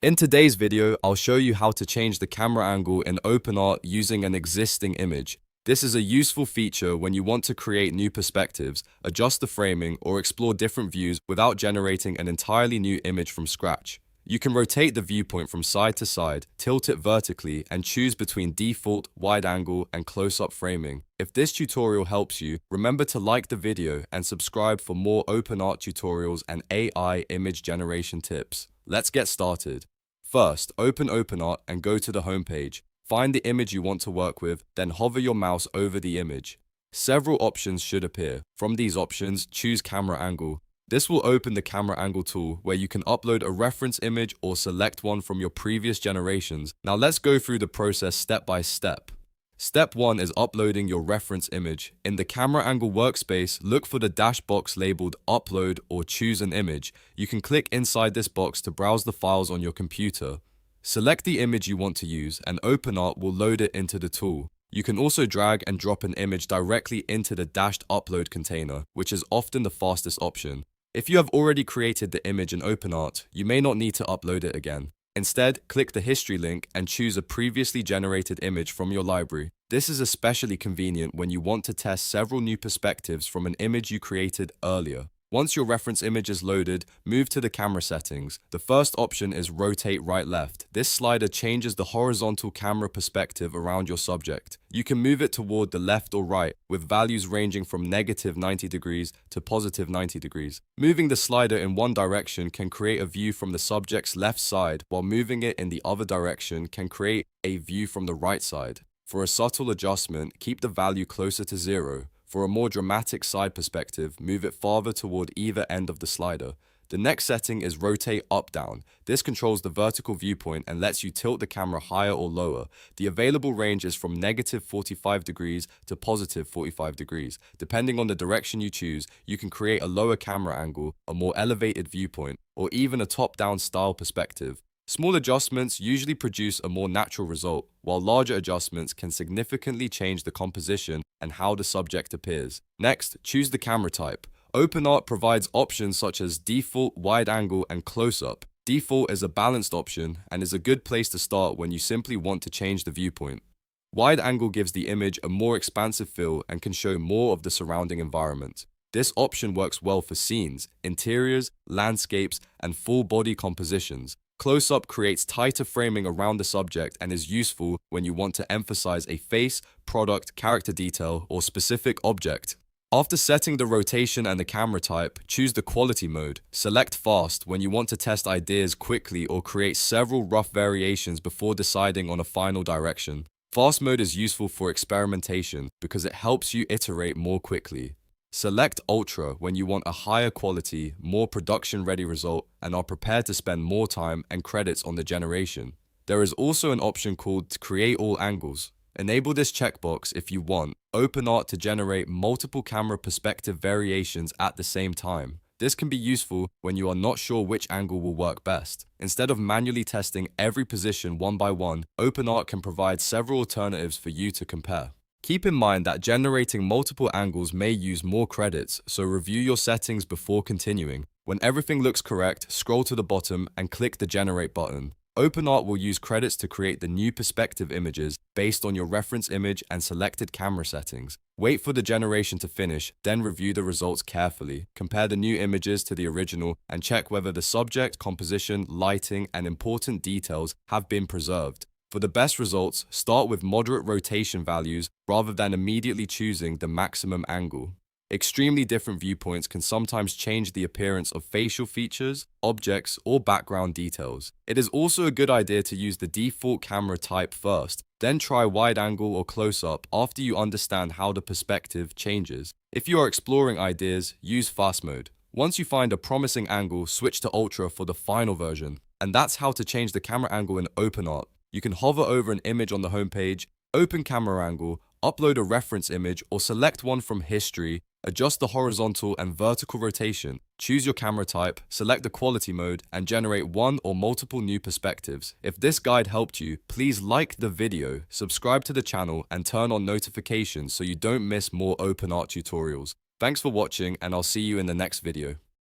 In today's video, I'll show you how to change the camera angle in OpenArt using an existing image. This is a useful feature when you want to create new perspectives, adjust the framing, or explore different views without generating an entirely new image from scratch. You can rotate the viewpoint from side to side, tilt it vertically, and choose between default, wide angle, and close-up framing. If this tutorial helps you, remember to like the video and subscribe for more OpenArt tutorials and AI image generation tips. Let's get started. First, open OpenArt and go to the homepage. Find the image you want to work with, then hover your mouse over the image. Several options should appear. From these options, choose Camera Angle. This will open the Camera Angle tool where you can upload a reference image or select one from your previous generations. Now let's go through the process step by step. Step 1 is uploading your reference image. In the Camera Angle workspace, look for the dash box labeled Upload or Choose an Image. You can click inside this box to browse the files on your computer. Select the image you want to use and OpenArt will load it into the tool. You can also drag and drop an image directly into the dashed upload container, which is often the fastest option. If you have already created the image in OpenArt, you may not need to upload it again. Instead, click the history link and choose a previously generated image from your library. This is especially convenient when you want to test several new perspectives from an image you created earlier. Once your reference image is loaded, move to the camera settings. The first option is Rotate Right-Left. This slider changes the horizontal camera perspective around your subject. You can move it toward the left or right, with values ranging from -90 degrees to +90 degrees. Moving the slider in one direction can create a view from the subject's left side, while moving it in the other direction can create a view from the right side. For a subtle adjustment, keep the value closer to 0. For a more dramatic side perspective, move it farther toward either end of the slider. The next setting is Rotate Up-Down. This controls the vertical viewpoint and lets you tilt the camera higher or lower. The available range is from -45 degrees to +45 degrees. Depending on the direction you choose, you can create a lower camera angle, a more elevated viewpoint, or even a top-down style perspective. Small adjustments usually produce a more natural result, while larger adjustments can significantly change the composition and how the subject appears. Next, choose the camera type. OpenArt provides options such as default, wide angle, and close-up. Default is a balanced option and is a good place to start when you simply want to change the viewpoint. Wide angle gives the image a more expansive feel and can show more of the surrounding environment. This option works well for scenes, interiors, landscapes, and full body compositions. Close-up creates tighter framing around the subject and is useful when you want to emphasize a face, product, character detail, or specific object. After setting the rotation and the camera type, choose the quality mode. Select fast when you want to test ideas quickly or create several rough variations before deciding on a final direction. Fast mode is useful for experimentation because it helps you iterate more quickly. Select Ultra when you want a higher quality, more production-ready result and are prepared to spend more time and credits on the generation. There is also an option called Create All Angles. Enable this checkbox if you want OpenArt to generate multiple camera perspective variations at the same time. This can be useful when you are not sure which angle will work best. Instead of manually testing every position one by one, OpenArt can provide several alternatives for you to compare. Keep in mind that generating multiple angles may use more credits, so review your settings before continuing. When everything looks correct, scroll to the bottom and click the Generate button. OpenArt will use credits to create the new perspective images based on your reference image and selected camera settings. Wait for the generation to finish, then review the results carefully. Compare the new images to the original and check whether the subject, composition, lighting, and important details have been preserved. For the best results, start with moderate rotation values rather than immediately choosing the maximum angle. Extremely different viewpoints can sometimes change the appearance of facial features, objects, or background details. It is also a good idea to use the default camera type first, then try wide angle or close-up after you understand how the perspective changes. If you are exploring ideas, use fast mode. Once you find a promising angle, switch to Ultra for the final version. And that's how to change the camera angle in OpenArt. You can hover over an image on the homepage, open camera angle, upload a reference image, or select one from history, adjust the horizontal and vertical rotation, choose your camera type, select the quality mode, and generate one or multiple new perspectives. If this guide helped you, please like the video, subscribe to the channel, and turn on notifications so you don't miss more OpenArt tutorials. Thanks for watching, and I'll see you in the next video.